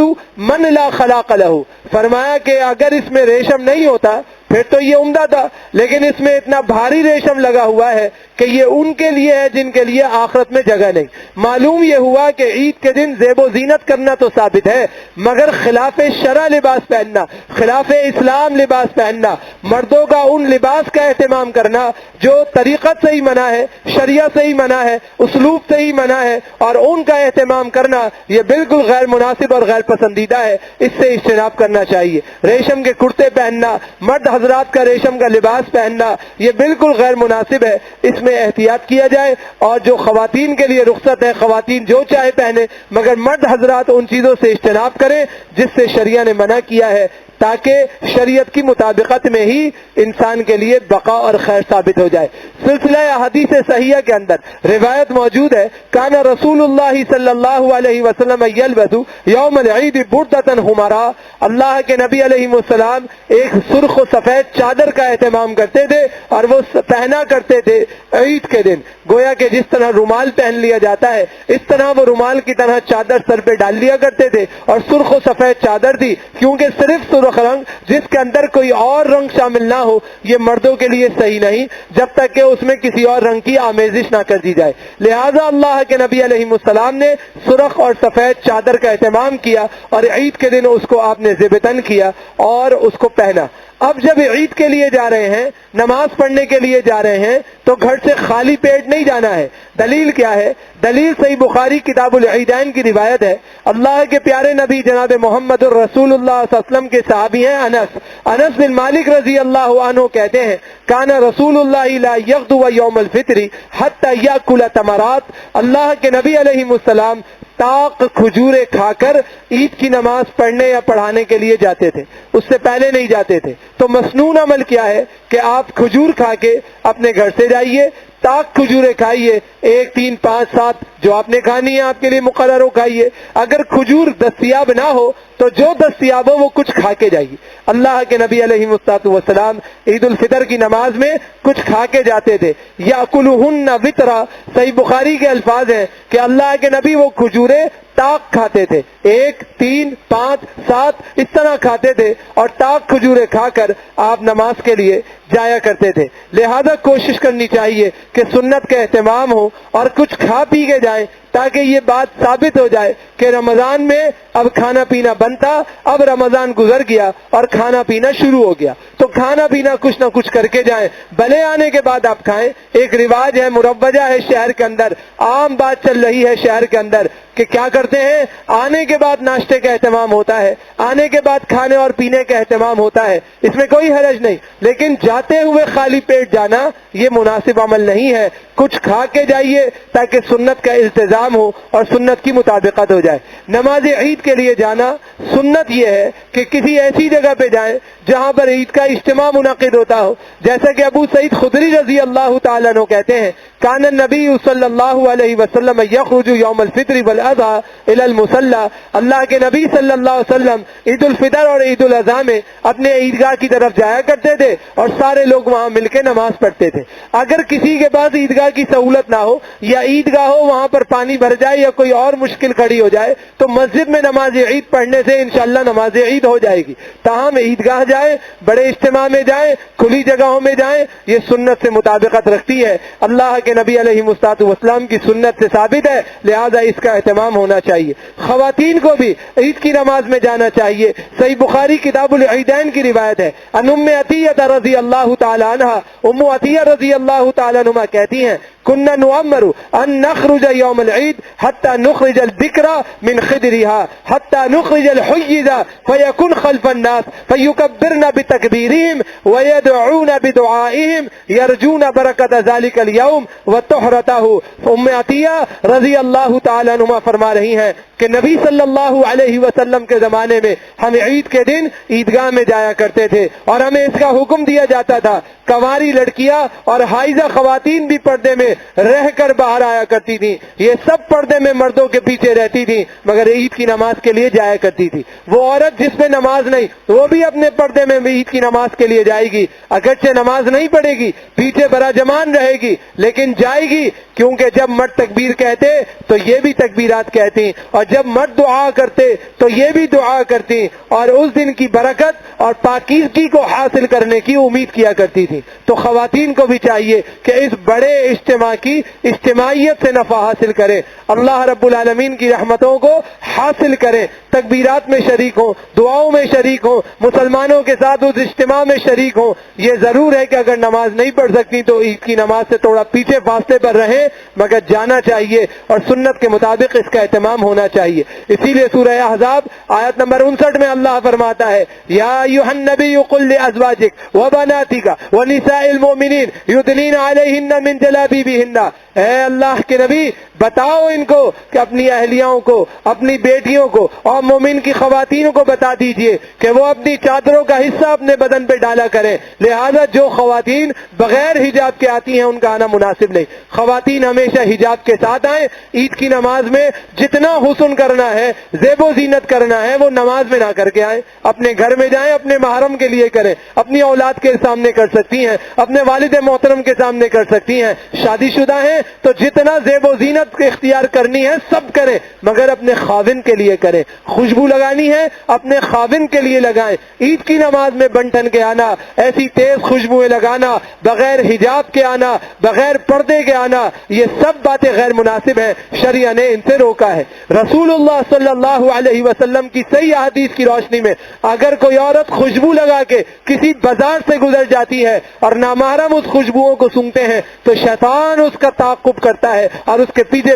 من لا خلاق له، فرمایا کہ اگر اس میں ریشم نہیں ہوتا پھر تو یہ عمدہ تھا، لیکن اس میں اتنا بھاری ریشم لگا ہوا ہے کہ یہ ان کے لیے ہے جن کے لیے آخرت میں جگہ نہیں۔ معلوم یہ ہوا کہ عید کے دن زیب و زینت کرنا تو ثابت ہے، مگر خلاف شرع لباس پہننا، خلاف اسلام لباس پہننا، مردوں کا ان لباس کا اہتمام کرنا جو طریقت سے ہی منع ہے، شریعت سے ہی منع ہے، اسلوب سے ہی منع ہے، اور ان کا اہتمام کرنا یہ بالکل غیر مناسب اور غیر پسندیدہ ہے، اس سے اجتناب کرنا چاہیے۔ ریشم کے کرتے پہننا، مرد حضرات کا ریشم کا لباس پہننا یہ بالکل غیر مناسب ہے، اس میں احتیاط کیا جائے۔ اور جو خواتین کے لیے رخصت ہے، خواتین جو چاہے پہنے، مگر مرد حضرات ان چیزوں سے اجتناب کریں جس سے شریعہ نے منع کیا ہے، تاکہ شریعت کی مطابقت میں ہی انسان کے لیے بقا اور خیر ثابت ہو جائے۔ سلسلہ احادیث صحیحہ کے اندر روایت موجود ہے، کان رسول اللہ صلی اللہ علیہ وسلم یلبس یوم العید بردۃ حمراء، اللہ کے نبی علیہ السلام ایک سرخ و سفید چادر کا اہتمام کرتے تھے اور وہ پہنا کرتے تھے عید کے دن، گویا کہ جس طرح رومال پہن لیا جاتا ہے اس طرح وہ رومال کی طرح چادر سر پہ ڈال لیا کرتے تھے، اور سرخ و سفید چادر تھی، کیونکہ صرف سرخ رنگ جس کے اندر کوئی اور رنگ شامل نہ ہو یہ مردوں کے لیے صحیح نہیں جب تک کہ اس میں کسی اور رنگ کی آمیزش نہ کر دی جائے۔ لہذا اللہ کے نبی علیہ السلام نے سرخ اور سفید چادر کا اہتمام کیا اور عید کے دن اس کو آپ نے ذبتن کیا اور اس کو پہنا۔ اب جب عید کے لیے جا رہے ہیں، نماز پڑھنے کے لیے جا رہے ہیں، تو گھر سے خالی پیٹ نہیں جانا ہے۔ دلیل کیا ہے؟ دلیل صحیح بخاری کتاب العیدین کی روایت ہے، اللہ کے پیارے نبی جناب محمد الرسول اللہ صلی اللہ علیہ وسلم کے صحابی ہیں انس بن مالک رضی اللہ عنہ کہتے ہیں، کان رسول اللہ لا یغدو یوم الفطر حتی یاکل تمرات، اللہ کے نبی علیہ السلام طاق کھجورے کھا کر عید کی نماز پڑھنے یا پڑھانے کے لیے جاتے تھے، اس سے پہلے نہیں جاتے تھے۔ تو مسنون عمل کیا ہے کہ آپ کھجور کھا کے اپنے گھر سے جائیے، طاق کھجورے کھائیے، 1 3 5 7 جو آپ نے کھانی ہے آپ کے لیے مقرر ہو کھائیے۔ اگر کھجور دستیاب نہ ہو تو جو دستیاب ہو وہ کچھ کھا کے جائیے۔ اللہ کے نبی علیہ السلام عید الفطر کی نماز میں کچھ کھا کے جاتے تھے۔ یاکلہن وطرا، صحیح بخاری کے الفاظ ہیں کہ اللہ کے نبی وہ کھجورے طاق کھاتے تھے، 1 3 5 7 اس طرح کھاتے تھے، اور طاق کھجورے کھا کر آپ نماز کے لیے جایا کرتے تھے۔ لہذا کوشش کرنی چاہیے کہ سنت کا اہتمام ہو اور کچھ کھا پی کے جائیں، تاکہ یہ بات ثابت ہو جائے کہ رمضان میں اب کھانا پینا بنتا، اب رمضان گزر گیا اور کھانا پینا شروع ہو گیا، تو کھانا پینا کچھ نہ کچھ کر کے جائیں، بھلے آنے کے بعد آپ کھائیں۔ ایک رواج ہے، مروجہ ہے شہر کے اندر، عام بات چل رہی ہے شہر کے اندر کہ کیا کرتے ہیں، آنے کے بعد ناشتے کا اہتمام ہوتا ہے، آنے کے بعد کھانے اور پینے کا اہتمام ہوتا ہے، اس میں کوئی حرج نہیں، لیکن جاتے ہوئے خالی پیٹ جانا یہ مناسب عمل نہیں ہے۔ کچھ کھا کے جائیے تاکہ سنت کا التزام ہو اور سنت کی مطابقت ہو جائے۔ نماز عید کے لیے جانا سنت یہ ہے کہ کسی ایسی جگہ پہ جائیں جہاں پر عید کا اجتماع منعقد ہوتا ہو، جیسا کہ ابو سعید خدری رضی اللہ تعالیٰ عنہ کہتے ہیں، کان النبی صلی اللہ علیہ وسلم یخرج یوم الفطر والاضحیٰ الی المصلی، اللہ کے نبی صلی اللہ علیہ وسلم عید الفطر اور عید الاضحیٰ میں اپنے عیدگاہ کی طرف جایا کرتے تھے اور سارے لوگ وہاں مل کے نماز پڑھتے تھے۔ اگر کسی کے پاس عیدگاہ کی سہولت نہ ہو یا عیدگاہ ہو وہاں پر پانی بھر جائے یا کوئی اور مشکل کھڑی ہو جائے تو مسجد میں نماز عید پڑھنے سے انشاءاللہ نماز عید ہو جائے گی۔ تاہم عیدگاہ جائیں، بڑے اجتماع میں جائیں، کھلی جگہوں میں جائیں، یہ سنت سے مطابقت رکھتی ہے، اللہ کے نبی علیہ السلام کی سنت سے ثابت ہے، لہذا اس کا اہتمام ہونا چاہیے۔ خواتین کو بھی عید کی نماز میں جانا چاہیے۔ صحیح بخاری کتاب العیدین کی روایت ہے، ان ام عطیہ رضی اللہ تعالی عنہ، ام عطیہ رضی اللہ تعالی عنہ کہتی ہیں، كنا نؤمر ان نخرج يوم العيد حتى نخرج البكر من خدرها حتى نخرج الحيض فيكون خلف الناس فيكبرن بتكبيرهم ويدعون بدعائهم يرجون بركة ذلك اليوم وطهرته۔ ام عطیہ رضی اللہ تعالی عنہ فرما رہی ہیں کہ نبی صلی اللہ علیہ وسلم کے زمانے میں ہم عید کے دن عیدگاہ میں جایا کرتے تھے اور ہمیں اس کا حکم دیا جاتا تھا، کنواری لڑکیاں اور حائضہ خواتین بھی پردے میں رہ کر باہر آیا کرتی تھی، یہ سب پردے میں مردوں کے پیچھے رہتی تھی، مگر عید کی نماز کے لیے جایا کرتی تھی۔ وہ عورت جس میں نماز نہیں، وہ بھی اپنے پردے میں عید کی نماز کے لیے جائے گی، اگرچہ نماز نہیں پڑھے گی، پیچھے براجمان رہے گی، لیکن جائے گی، کیونکہ جب مرد تکبیر کہتے تو یہ بھی تکبیرات کہتی، اور جب مرد دعا کرتے تو یہ بھی دعا کرتی، اور اس دن کی برکت اور پاکیزگی کو حاصل کرنے کی امید کیا کرتی تھی۔ تو خواتین کو بھی چاہیے کہ اس بڑے اجتماع کی اجتماعیت سے نفع حاصل کرے، اللہ رب العالمین کی رحمتوں کو حاصل کرے، تکبیرات میں شریک ہوں، دعاؤں میں شریک ہوں، مسلمانوں کے ساتھ اس اجتماع میں شریک ہوں۔ یہ ضرور ہے کہ اگر نماز نہیں پڑھ سکتی تو عید کی نماز سے تھوڑا پیچھے فاصلے پر رہیں، مگر جانا چاہیے اور سنت کے مطابق اس کا اہتمام ہونا چاہیے۔ اسی لیے سورہ احزاب آیت نمبر 59 میں اللہ فرماتا ہے، یا ایھا النبی قل لازواجک وبناتک ونساء المؤمنین یدنین علیہن من جلابیبہن، اے اللہ کے نبی بتاؤ ان کو کہ اپنی اہلیاؤں کو، اپنی بیٹیوں کو اور مومن کی خواتین کو بتا دیجئے کہ وہ اپنی چادروں کا حصہ اپنے بدن پہ ڈالا کریں، لہذا جو خواتین بغیر حجاب کے آتی ہیں ان کا آنا مناسب نہیں۔ خواتین ہمیشہ حجاب کے ساتھ آئیں، عید کی نماز میں جتنا حسن کرنا ہے، زیب و زینت کرنا ہے، وہ نماز میں نہ کر کے آئیں، اپنے گھر میں جائیں، اپنے محرم کے لیے کریں، اپنی اولاد کے سامنے کر سکتی ہیں، اپنے والد محترم کے سامنے کر سکتی ہیں، شادی شدہ ہیں تو جتنا زیب و زینت اختیار کرنی ہے سب کریں، مگر اپنے خاوند کے لیے کریں۔ خوشبو لگانی ہے اپنے خاوند کے لیے لگائیں۔ عید کی نماز میں بن ٹھن کے آنا، ایسی تیز خوشبوئیں لگانا، بغیر حجاب کے آنا، بغیر پردے کے آنا، یہ سب باتیں غیر مناسب ہیں، شریعہ نے ان سے روکا ہے۔ رسول اللہ صلی اللہ علیہ وسلم کی صحیح احادیث کی روشنی میں اگر کوئی عورت خوشبو لگا کے کسی بازار سے گزر جاتی ہے اور نامحرم اس خوشبوؤں کو سونگتے ہیں تو شیطان اس کا تعاقب کرتا ہے اور اس کے پیچھے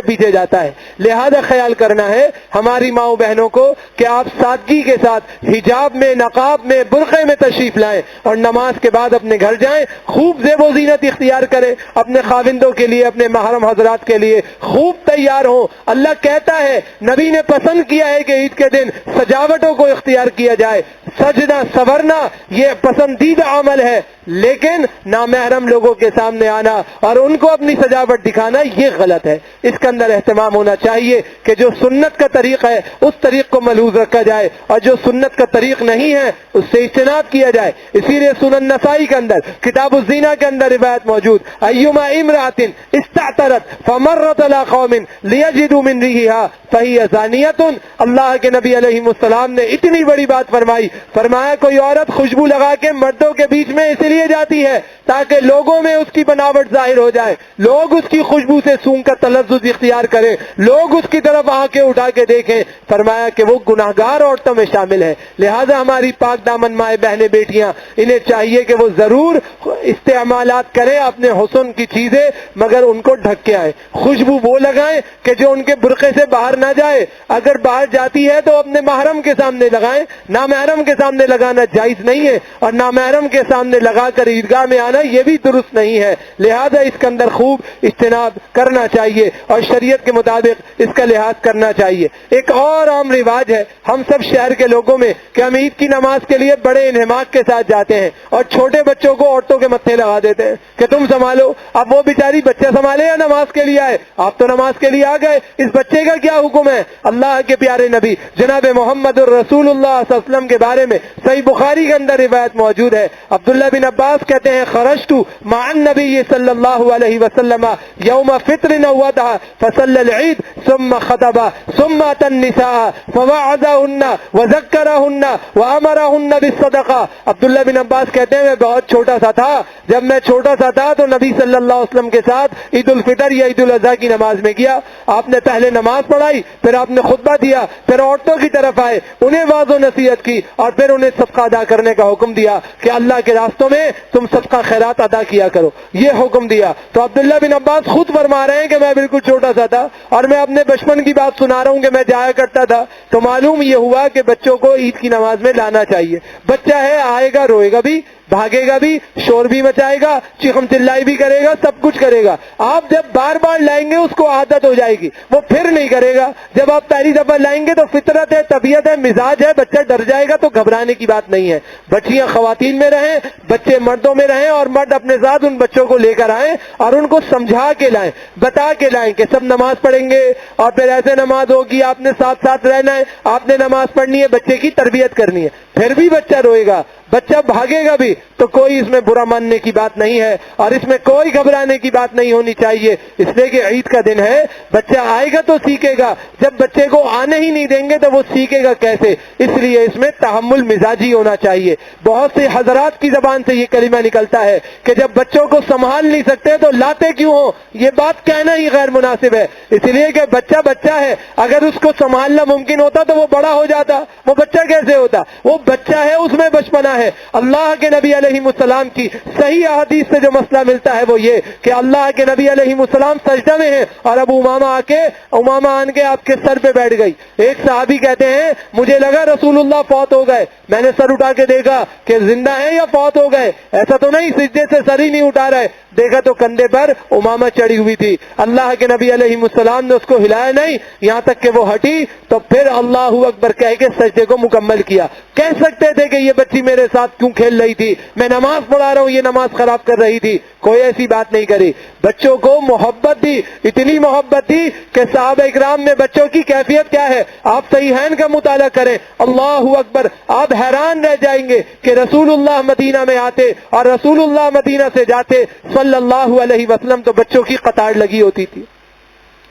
پیچھے جاتا ہے۔ لہذا خیال کرنا ہے ہماری ماؤں بہنوں کو کہ آپ سادگی کے ساتھ حجاب میں، نقاب میں، برقعے میں تشریف لائیں اور نماز کے بعد اپنے گھر جائیں، خوب زیب و زینت اختیار کریں، اپنے خاوندوں کے لیے، اپنے محرم حضرات کے لیے خوب تیار ہوں۔ اللہ کہتا ہے، نبی نے پسند کیا ہے کہ عید کے دن سجاوٹوں کو اختیار کیا جائے، سجنا سورنا یہ پسندیدہ عمل ہے، لیکن نامحرم لوگوں کے سامنے آنا اور ان کو اپنی سجاوٹ دکھانا یہ غلط ہے۔ اس کے اندر اہتمام ہونا چاہیے کہ جو سنت کا طریق ہے اس طریق کو ملحوظ رکھا جائے، اور جو سنت کا طریق نہیں ہے اس سے اجتناب کیا جائے۔ اسی لیے سنن نسائی کے اندر کتاب الزینا کے اندر روایت موجود، ایما امرأۃ استعطرت فمرت علی قوم لیجدوا من ریحها فہی زانیۃ۔ اللہ کے نبی علیہ السلام نے اتنی بڑی بات فرمائی، فرمایا کوئی عورت خوشبو لگا کے مردوں کے بیچ میں اس لیے جاتی ہے تاکہ لوگوں میں اس کی بناوٹ ظاہر ہو جائے، لوگ اس کی خوشبو سے سونگ کر تلذذ اختیار کریں، لوگ اس کی طرف آنکھیں اٹھا کے دیکھیں۔ فرمایا کہ وہ گناہگار عورتوں میں شامل ہے۔ لہذا ہماری پاک دامن مائیں بہنیں بیٹیاں انہیں چاہیے کہ وہ ضرور استعمالات کریں اپنے حسن کی چیزیں، مگر ان کو ڈھک کے آئیں۔ خوشبو وہ لگائیں کہ جو ان کے برقعے سے باہر نہ جائے، اگر باہر جاتی ہے تو اپنے محرم کے سامنے لگائیں، نامحرم کے سامنے لگانا جائز نہیں ہے، اور نامحرم کے سامنے لگا کر عیدگاہ میں آنا یہ بھی درست نہیں ہے۔ لہذا اس کے اندر خوب اجتناب کرنا چاہیے اور شریعت کے مطابق اس کا لحاظ کرنا چاہیے۔ ایک اور عام رواج ہے ہم سب شہر کے لوگوں میں کہ ہم عید کی نماز کے لیے بڑے انہماک کے ساتھ جاتے ہیں اور چھوٹے بچوں کو عورتوں کے متھے لگا دیتے ہیں کہ تم سنبھالو۔ اب وہ بیچاری بچہ سنبھالے یا نماز کے لیے آئے؟ آپ تو نماز کے لیے آ گئے، اس بچے کا کیا حکم ہے؟ اللہ کے پیارے نبی جناب محمد الرسول اللہ صلی اللہ علیہ وسلم کے بارے میں صحیح بخاری کے اندر روایت موجود ہے۔ عبداللہ بن عباس کہتے ہیں، خرجت مع النبی صلی اللہ علیہ وسلم یوم فطر نوتها فصلى العید ثم خطب ثم اتى النساء فوعظهن وذكرهن وامرهن بالصدقه۔ عبداللہ بن عباس کہتے ہیں میں بہت چھوٹا سا تھا، جب میں چھوٹا سا تھا تو نبی صلی اللہ علیہ وسلم کے ساتھ عید الفطر یا عید الاضحیٰ کی نماز میں گیا۔ آپ نے پہلے نماز پڑھائی، پھر آپ نے خطبہ دیا، پھر عورتوں کی طرف آئے، انہیں واعظ و نصیحت کی، اور پھر انہیں صدقہ ادا کرنے کا حکم دیا کہ اللہ کے راستوں میں تم صدقہ خیرات ادا کیا کرو، یہ حکم دیا۔ تو عبداللہ بن عباس خود فرما رہے ہیں کہ میں بالکل چھوٹا سا تھا اور میں اپنے بچپن کی بات سنا رہا ہوں کہ میں جایا کرتا تھا، تو معلوم یہ ہوا کہ بچوں کو عید کی نماز میں لانا چاہیے۔ بچہ ہے، آئے گا، روئے گا بھی، بھاگے گا بھی، شور بھی مچائے گا، چیخم چلائی بھی کرے گا، سب کچھ کرے گا۔ آپ جب بار بار لائیں گے اس کو عادت ہو جائے گی، وہ پھر نہیں کرے گا۔ جب آپ پہلی دفعہ لائیں گے تو فطرت ہے، طبیعت ہے، مزاج ہے، بچہ ڈر جائے گا، تو گھبرانے کی بات نہیں ہے۔ بچیاں خواتین میں رہیں، بچے مردوں میں رہیں، اور مرد اپنے ساتھ ان بچوں کو لے کر آئیں اور ان کو سمجھا کے لائیں، بتا کے لائیں کہ سب نماز پڑھیں گے اور پھر ایسے نماز ہوگی، آپ نے ساتھ ساتھ رہنا ہے، آپ نے نماز پڑھنی ہے، بچے کی تربیت کرنی ہے۔ پھر بھی بچہ روئے گا، بچہ بھاگے گا بھی، تو کوئی اس میں برا ماننے کی بات نہیں ہے اور اس میں کوئی گھبرانے کی بات نہیں ہونی چاہیے، اس لیے کہ عید کا دن ہے، بچہ آئے گا تو سیکھے گا۔ جب بچے کو آنے ہی نہیں دیں گے تو وہ سیکھے گا کیسے؟ اس لیے اس میں تحمل مزاجی ہونا چاہیے۔ بہت سے حضرات کی زبان سے یہ کلمہ نکلتا ہے کہ جب بچوں کو سنبھال نہیں سکتے تو لاتے کیوں ہو؟ یہ بات کہنا ہی غیر مناسب ہے، اس لیے کہ بچہ بچہ ہے، اگر اس کو سنبھالنا ممکن ہوتا تو وہ بڑا ہو جاتا، وہ بچہ کیسے ہوتا؟ وہ بچہ ہے، اس میں بچپنا ہے۔ اللہ کے نبی علیہ السلام کی صحیح احادیث سے جو مسئلہ ملتا ہے وہ یہ کہ اللہ کے نبی علیہ السلام سجدہ میں ہیں اور ابو امامہ آن کے آپ کے سر پہ بیٹھ گئی۔ ایک صحابی کہتے ہیں مجھے لگا رسول اللہ فوت ہو گئے، میں نے سر اٹھا کے دیکھا کہ زندہ ہیں یا فوت ہو گئے، ایسا تو نہیں سجدے سے سر ہی نہیں اٹھا رہے، دیکھا تو کندھے پر امامہ چڑھی ہوئی تھی۔ اللہ کے نبی علیہ السلام نے اس کو ہلایا نہیں یہاں تک کہ وہ ہٹی، تو پھر اللہ اکبر کہہ کے سجدے کو مکمل کیا۔ کہہ سکتے تھے کہ یہ بچی میرے ساتھ کیوں کھیل رہی تھی، میں نماز پڑھا رہا ہوں یہ نماز خراب کر رہی تھی، کوئی ایسی بات نہیں کری۔ بچوں کو محبت دی، اتنی محبت دی کہ صحابہ اکرام میں بچوں کی کیفیت کیا ہے آپ صحیحین کا مطالعہ کریں، اللہ اکبر، آپ حیران رہ جائیں گے کہ رسول اللہ مدینہ میں آتے اور رسول اللہ مدینہ سے جاتے صلی اللہ علیہ وسلم تو بچوں کی قطار لگی ہوتی تھی۔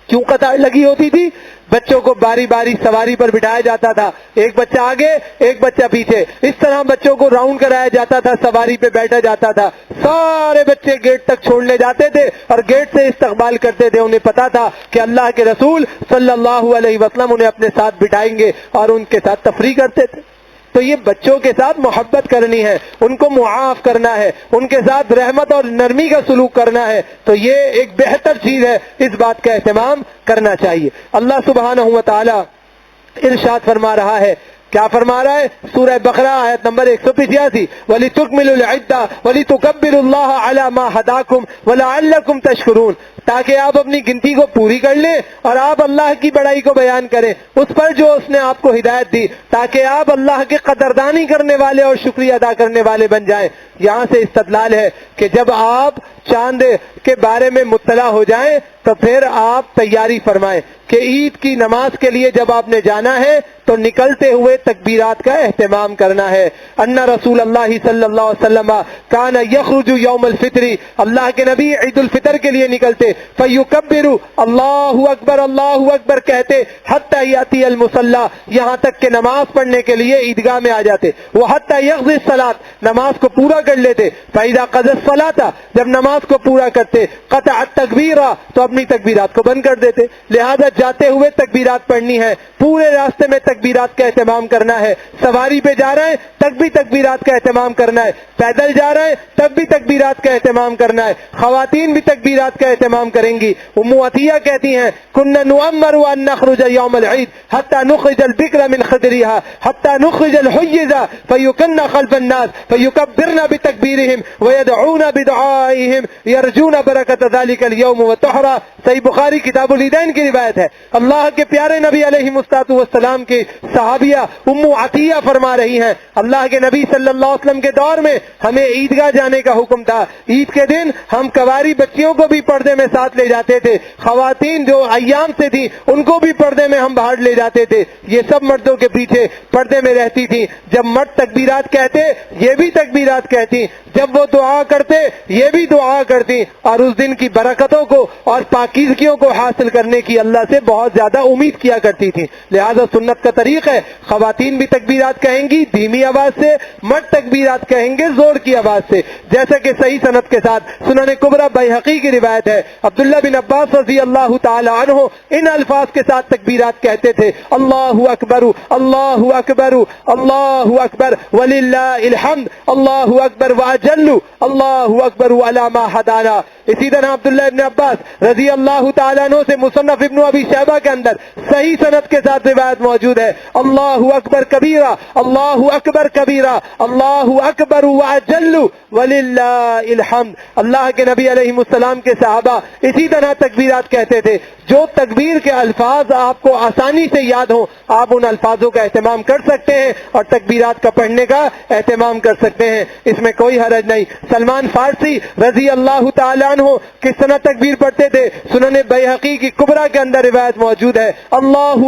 کیوں قطار لگی ہوتی تھی؟ بچوں کو باری باری سواری پر بٹھایا جاتا تھا، ایک بچہ آگے ایک بچہ پیچھے، اس طرح بچوں کو راؤنڈ کرایا جاتا تھا، سواری پہ بیٹھا جاتا تھا، سارے بچے گیٹ تک چھوڑنے جاتے تھے اور گیٹ سے استقبال کرتے تھے، انہیں پتا تھا کہ اللہ کے رسول صلی اللہ علیہ وسلم انہیں اپنے ساتھ بٹھائیں گے اور ان کے ساتھ تفریح کرتے تھے۔ تو یہ بچوں کے ساتھ محبت کرنی ہے، ان کو معاف کرنا ہے، ان کے ساتھ رحمت اور نرمی کا سلوک کرنا ہے، تو یہ ایک بہتر چیز ہے، اس بات کا اہتمام کرنا چاہیے۔ اللہ سبحانہ و تعالی ارشاد فرما رہا ہے، کیا فرما رہا ہے؟ سورہ بقرہ آیت نمبر 185، وَلِتُكْمِلُوا الْعِدَّةَ وَلِتُكَبِّرُوا اللَّهَ عَلَى مَا هَدَاكُمْ وَلَعَلَّكُمْ تَشْكُرُونَ، تاکہ آپ اپنی گنتی کو پوری کر لیں اور آپ اللہ کی بڑائی کو بیان کریں اس پر جو اس نے آپ کو ہدایت دی، تاکہ آپ اللہ کے قدردانی کرنے والے اور شکریہ ادا کرنے والے بن جائیں۔ یہاں سے استدلال ہے کہ جب آپ چاند کے بارے میں مطلع ہو جائیں تو پھر آپ تیاری فرمائیں کہ عید کی نماز کے لیے جب آپ نے جانا ہے تو نکلتے ہوئے تکبیرات کا اہتمام کرنا ہے۔ ان رسول اللہ صلی اللہ علیہ وسلم کان یخرج یوم الفطر، اللہ کے نبی عید الفطر کے لیے نکلتے، فیکبر اللہ اکبر کہتے حتی یاتی المصلی، یہاں تک کہ نماز پڑھنے کے لیے عیدگاہ میں آ جاتے، وہ حتی یقضی الصلاۃ، نماز کو پورا کر لیتے، فاذا قضى الصلاۃ، جب نماز کو پورا کرتے، قطع التکبیر، تو اپنی تکبیرات کو بند کر دیتے۔ لہذا جاتے ہوئے تکبیرات پڑھنی ہے، پورے راستے میں تکبیرات کا اہتمام کرنا ہے، سواری پہ جا رہے ہیں تب بھی تکبیرات کا اہتمام کرنا ہے، پیدل جا رہے ہیں تب بھی تکبیرات کا اہتمام کرنا ہے، خواتین بھی تکبیرات کا اہتمام کریں گی۔ ام عطیہ کہتی ہیں كنا نؤمر ان نخرج يوم العيد حتى نخرج البكر من خدرها حتى نخرج الحيض فيكن خلف الناس فيكبرن بتكبيرهم ويدعون بدعائهم يرجون بركة ذلك اليوم وطهرا، صحیح بخاری کتاب العیدین کی روایت ہے۔ اللہ کے پیارے نبی علیہ السلام کی صحابیہ ام عطیہ فرما رہی ہیں اللہ کے نبی صلی اللہ علیہ وسلم کے دور میں ہمیں عیدگاہ جانے کا حکم تھا، عید کے دن ہم کواری بچیوں کو بھی پردے میں ساتھ لے جاتے تھے، خواتین جو ایام سے تھی ان کو بھی پردے میں ہم باہر لے جاتے تھے، یہ سب مردوں کے پیچھے پردے میں رہتی تھی۔ جب مرد تکبیرات کہتے یہ بھی تکبیرات کہتی، جب وہ دعا کرتے یہ بھی دعا کرتی، اور اس دن کی برکتوں کو اور پاکیزگیوں کو حاصل کرنے کی اللہ سے بہت زیادہ امید کیا کرتی تھی۔ لہذا سنت کا طریق ہے خواتین بھی تکبیرات کہیں گی دھیمی آواز سے، مرد تکبیرات کہیں گے زور کی آواز سے، جیسا کہ صحیح سند کے ساتھ سنن کبریٰ بیہقی کی روایت ہے، عبداللہ بن عباس رضی اللہ تعالی عنہ ان الفاظ کے ساتھ تکبیرات کہتے تھے، اللہ اکبر اللہ اکبر اللہ اکبر وللہ الحمد اللہ اکبر وجل اللہ اکبر علی ما ہدانا. اسی طرح عبداللہ ابن عباس رضی اللہ تعالیٰ عنہ سے مصنف ابن ابی شیبہ کے اندر صحیح سند کے ساتھ روایت موجود ہے. اللہ اکبر کبیرہ، اللہ اکبر کبیرہ، اللہ اکبر واجل وللہ الحمد. اللہ کے نبی علیہ السلام کے صحابہ اسی طرح تکبیرات کہتے تھے. جو تکبیر کے الفاظ آپ کو آسانی سے یاد ہوں آپ ان الفاظوں کا اہتمام کر سکتے ہیں اور تکبیرات کا پڑھنے کا اہتمام کر سکتے ہیں، اس میں کوئی حرج نہیں. سلمان فارسی رضی اللہ تعالیٰ عنہ کس طرح تکبیر پڑھتے تھے؟ سنن بیہقی کی کبریٰ کے اندر روایت موجود ہے. اللہ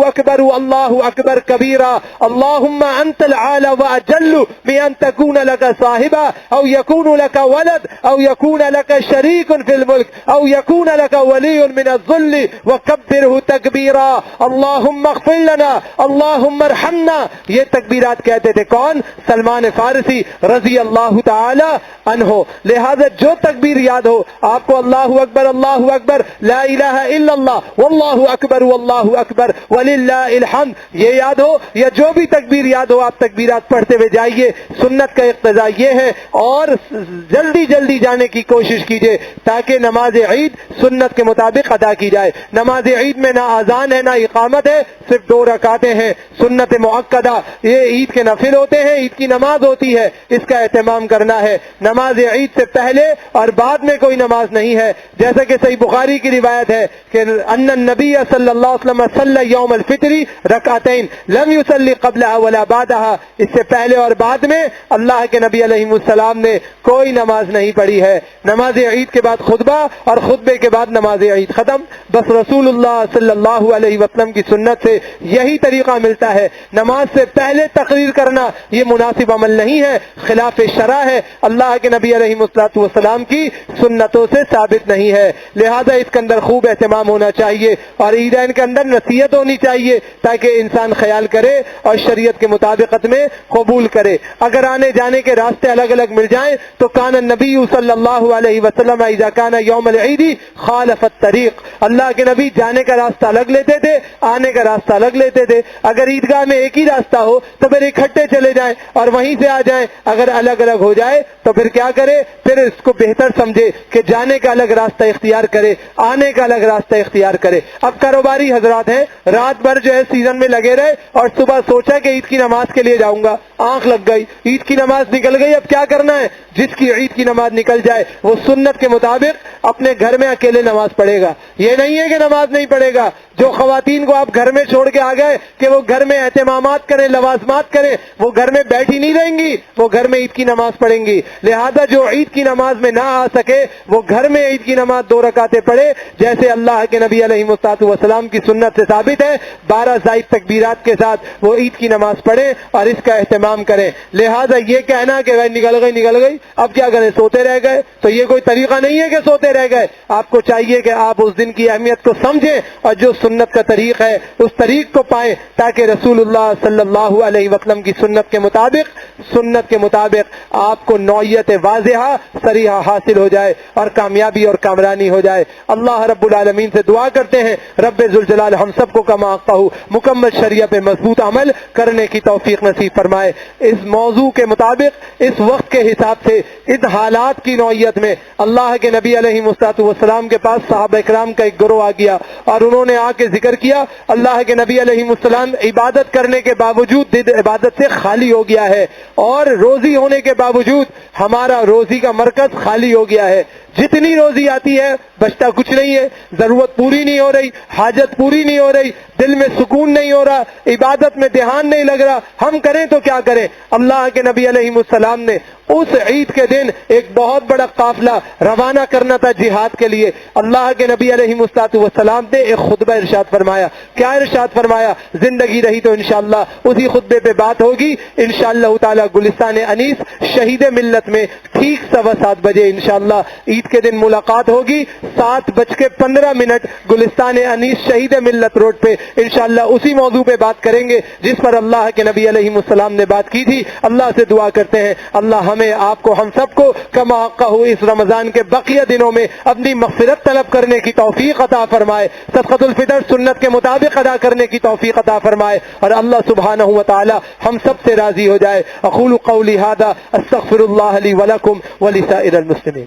اکبر کبیرہ، اللہم انت العالی واجل بان تکون لک صاحبہ او یکون لک ولد او یکون لک شریک فی الملک او یکون لک ولی من الذل وکبرہ تکبیرا، اللہم اغفر لنا، اللہم ارحمنا. یہ تکبیرات کہتے تھے کون؟ سلمان فارسی رضی اللہ تعالی عنہ. لہذا جو تکبیر یاد ہو آپ کو اللہ اکبر لا الہ الا اللہ واللہ اکبر وللہ الحمد یہ یاد ہو، یا جو بھی تکبیر یاد ہو آپ تکبیرات پڑھتے ہوئے جائیے. سنت کا اقتضاء یہ ہے، اور جلدی جانے کی کوشش کیجیے تاکہ نماز عید سنت کے مطابق ادا کی جائے. نماز عید میں نہ اذان ہے نہ اقامت ہے، صرف 2 رکعتیں ہیں سنت مؤکدہ. یہ عید کے نفل ہوتے ہیں، عید کی نماز ہوتی ہے، اس کا اہتمام کرنا ہے. نماز عید سے پہلے اور بعد میں کوئی نماز نہیں ہے، جیسا کہ صحیح بخاری کی روایت ہے کہ ان النبی صلی اللہ علیہ وسلم صلی یوم الفطر رکعتین لم یصلی قبلها ولا بعدها. اس سے پہلے اور بعد میں اللہ کے نبی علیہ السلام نے کوئی نماز نہیں پڑھی ہے. نماز عید کے بعد خطبہ اور خطبے کے بعد نماز عید ختم. بس رسول اللہ صلی اللہ علیہ وسلم کی سنت سے یہی طریقہ ملتا ہے. نماز سے پہلے تقریر کرنا یہ مناسب عمل نہیں ہے، خلاف شرع ہے، اللہ کے نبی علیہ السلام کی سنتوں سے ثابت نہیں ہے. لہذا اس کے اندر خوب اہتمام ہونا چاہیے اور عیدین کے اندر نصیحت ہونی چاہیے تاکہ انسان خیال کرے اور شریعت کے مطابقت میں قبول کرے. اگر آنے جانے کے راستے الگ الگ مل جائیں تو کان النبی صلی اللہ علیہ وسلم اذا کان یوم العید خالف الطریق. اللہ کے نبی جانے کا راستہ الگ لیتے تھے، آنے کا راستہ الگ لیتے تھے. اگر عیدگاہ میں ایک ہی راستہ ہو تو پھر اکٹھے چلے جائیں اور وہیں سے آ جائیں. اگر الگ الگ ہو جائے تو پھر کیا کرے؟ پھر اس کو بہتر سمجھے کہ جانے کا الگ راستہ اختیار کرے، آنے کا الگ راستہ اختیار کرے. اب کاروباری حضرات ہیں، رات بھر جو ہے سیزن میں لگے رہے اور صبح سوچا کہ عید کی نماز کے لیے جاؤں گا، آنکھ لگ گئی، عید کی نماز نکل گئی. اب کیا کرنا ہے؟ جس کی عید کی نماز نکل جائے وہ سنت کے مطابق اپنے گھر میں اکیلے نماز پڑھے گا. یہ نہیں ہے کہ نماز نہیں پڑھے گا. جو خواتین کو آپ گھر میں چھوڑ کے آ گئے کہ وہ گھر میں اہتمامات کریں، لوازمات کریں، وہ گھر میں بیٹھی نہیں رہیں گی، وہ گھر میں عید کی نماز پڑھیں گی. لہذا جو عید کی نماز میں نہ آ سکے وہ گھر میں عید کی نماز 2 رکعتیں پڑھے، جیسے اللہ کے نبی علیہ السلام کی سنت سے ثابت ہے. 12 زائد تکبیرات کے ساتھ وہ عید کی نماز پڑھیں اور اس کا اہتمام کریں. لہذا یہ کہنا کہ نکل گئی اب کیا کریں، سوتے رہ گئے، تو یہ کوئی طریقہ نہیں ہے کہ سوتے رہ گئے. آپ کو چاہیے کہ آپ اس دن کی اہمیت کو سمجھیں اور جو سنت کا طریق ہے اس طریق کو پائیں تاکہ رسول اللہ صلی اللہ علیہ وسلم کی سنت کے مطابق آپ کو نوعیت واضحہ صریحہ حاصل ہو جائے اور کامیابی اور کامرانی ہو جائے. اللہ رب العالمین سے دعا کرتے ہیں رب ذوالجلال ہم سب کو کما آقاہو مکمل شریعہ پہ مضبوط عمل کرنے کی توفیق نصیب فرمائے. اس موضوع کے مطابق اس وقت کے حساب سے اس حالات کی نوعیت میں اللہ کے نبی علیہ السلام کے پاس صحابہ کرام کا ایک گروہ آ گیا اور انہوں نے آ کے ذکر کیا اللہ کے نبی علیہ السلام عبادت کرنے کے باوجود دل عبادت سے خالی ہو گیا ہے اور روزی ہونے کے باوجود ہمارا روزی کا مرکز خالی ہو گیا ہے. جتنی روزی آتی ہے بچتا کچھ نہیں ہے، ضرورت پوری نہیں ہو رہی، حاجت پوری نہیں ہو رہی، دل میں سکون نہیں ہو رہا، عبادت میں دھیان نہیں لگ رہا. ہم کریں تو کیا کریں؟ اللہ کے نبی علیہ السلام نے اس عید کے دن ایک بہت بڑا قافلہ روانہ کرنا تھا جہاد کے لیے. اللہ کے نبی علیہ السلام نے ایک خطبہ ارشاد فرمایا. کیا ارشاد فرمایا؟ زندگی رہی تو انشاءاللہ اسی خطبے پہ بات ہوگی انشاءاللہ تعالی. گلستان انیس شہید ملت میں ٹھیک 7:15 بجے انشاءاللہ عید عید کے دن ملاقات ہوگی 7:15 گلستان انیس شہید ملت روڈ پہ انشاءاللہ اسی موضوع پہ بات کریں گے جس پر اللہ کے نبی علیہ السلام نے بات کی تھی. اللہ سے دعا کرتے ہیں اللہ ہمیں آپ کو ہم سب کو کما حقہ اس رمضان کے بقیہ دنوں میں اپنی مغفرت طلب کرنے کی توفیق عطا فرمائے, صدقۃ الفطر سنت کے مطابق ادا کرنے کی توفیق عطا فرمائے, اور اللہ سبحانہ و تعالی ہم سب سے راضی ہو جائے. اقول قولی ھذا استغفر اللہ لی ولکم ولسائر المسلمین.